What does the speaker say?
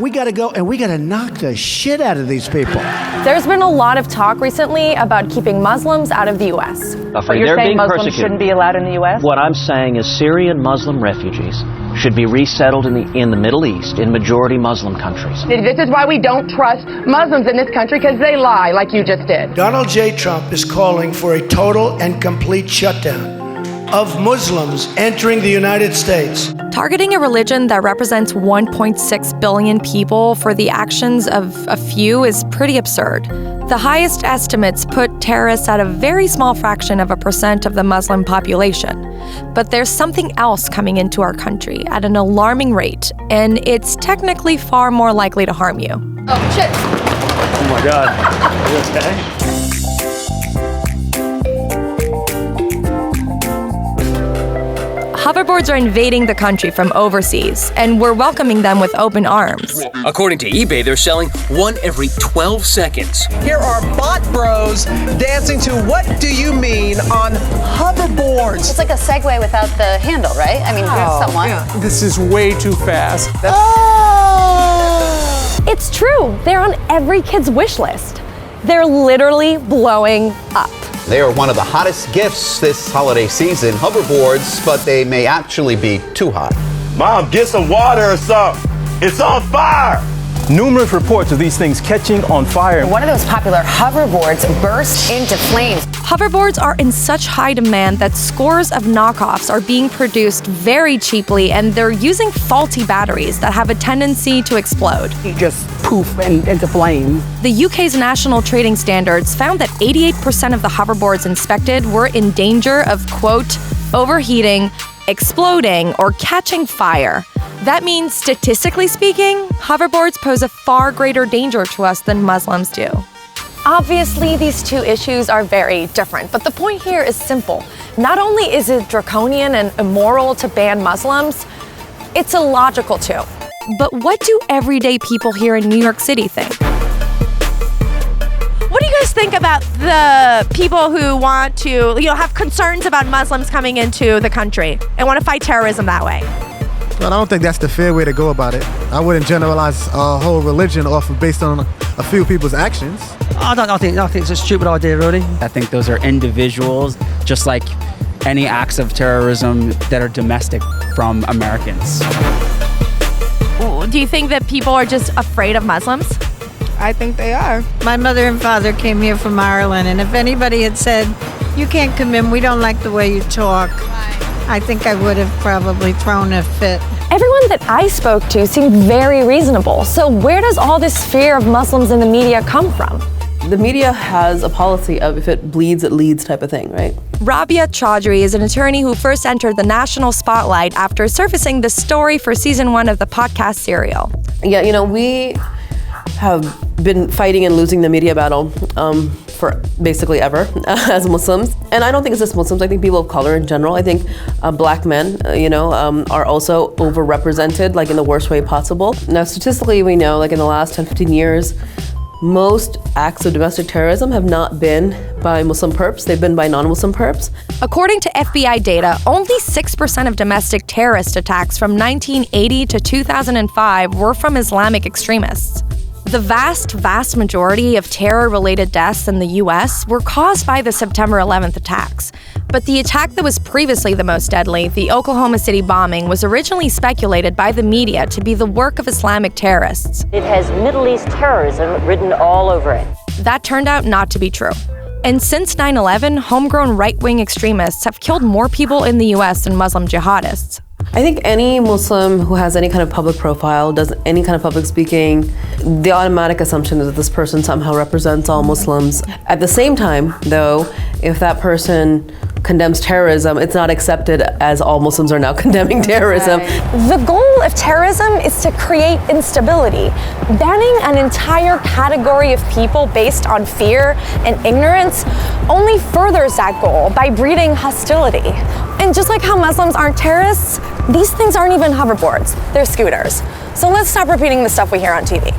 We got to go and we got to knock the shit out of these people. There's been a lot of talk recently about keeping Muslims out of the U.S. But you're saying Muslims shouldn't be allowed in the U.S.? What I'm saying is Syrian Muslim refugees should be resettled in the Middle East, in majority Muslim countries. This is why we don't trust Muslims in this country, because they lie, like you just did. Donald J. Trump is calling for a total and complete shutdown of Muslims entering the United States. Targeting a religion that represents 1.6 billion people for the actions of a few is pretty absurd. The highest estimates put terrorists at a very small fraction of 1% of the Muslim population. But there's something else coming into our country at an alarming rate, and it's technically far more likely to harm you. Oh, shit. Oh my God. Are you okay? Hoverboards are invading the country from overseas, and we're welcoming them with open arms. According to eBay, they're selling one every 12 seconds. Here are bot bros dancing to What Do You Mean on hoverboards. It's like a Segway without the handle, right? I mean, somewhat. Yeah. This is way too fast. It's true. They're on every kid's wish list. They're literally blowing up. They are one of the hottest gifts this holiday season, hoverboards, but they may actually be too hot. Mom, get some water or something. It's on fire. Numerous reports of these things catching on fire. One of those popular hoverboards burst into flames. Hoverboards are in such high demand that scores of knockoffs are being produced very cheaply, and they're using faulty batteries that have a tendency to explode. You just poof into flames. The UK's national trading standards found that 88% of the hoverboards inspected were in danger of, quote, overheating, exploding, or catching fire. That means, statistically speaking, hoverboards pose a far greater danger to us than Muslims do. Obviously, these two issues are very different, but the point here is simple. Not only is it draconian and immoral to ban Muslims, it's illogical too. But what do everyday people here in New York City think? What do you guys think about the people who want to, have concerns about Muslims coming into the country and want to fight terrorism that way? Well, I don't think that's the fair way to go about it. I wouldn't generalize a whole religion based on a few people's actions. I think it's a stupid idea, really. I think those are individuals, just like any acts of terrorism that are domestic from Americans. Do you think that people are just afraid of Muslims? I think they are. My mother and father came here from Ireland, and if anybody had said, you can't come in, we don't like the way you talk, I think I would have probably thrown a fit. Everyone that I spoke to seemed very reasonable. So where does all this fear of Muslims in the media come from? The media has a policy of if it bleeds, it leads type of thing, right? Rabia Chaudhary is an attorney who first entered the national spotlight after surfacing the story for season 1 of the podcast serial. Yeah, we have been fighting and losing the media battle for basically ever as Muslims. And I don't think it's just Muslims. I think people of color in general. I think black men, are also overrepresented, like in the worst way possible. Now, statistically, we know, like in the last 10, 15 years, most acts of domestic terrorism have not been by Muslim perps, they've been by non-Muslim perps. According to FBI data, only 6% of domestic terrorist attacks from 1980 to 2005 were from Islamic extremists. The vast majority of terror-related deaths in the U.S. were caused by the September 11th attacks. But the attack that was previously the most deadly, the Oklahoma City bombing, was originally speculated by the media to be the work of Islamic terrorists. It has Middle East terrorism written all over it. That turned out not to be true. And since 9/11, homegrown right-wing extremists have killed more people in the U.S. than Muslim jihadists. I think any Muslim who has any kind of public profile, does any kind of public speaking, the automatic assumption is that this person somehow represents all Muslims. At the same time, though, if that person condemns terrorism, it's not accepted as all Muslims are now condemning terrorism. Right. The goal of terrorism is to create instability. Banning an entire category of people based on fear and ignorance only furthers that goal by breeding hostility. And just like how Muslims aren't terrorists, these things aren't even hoverboards, they're scooters. So let's stop repeating the stuff we hear on TV.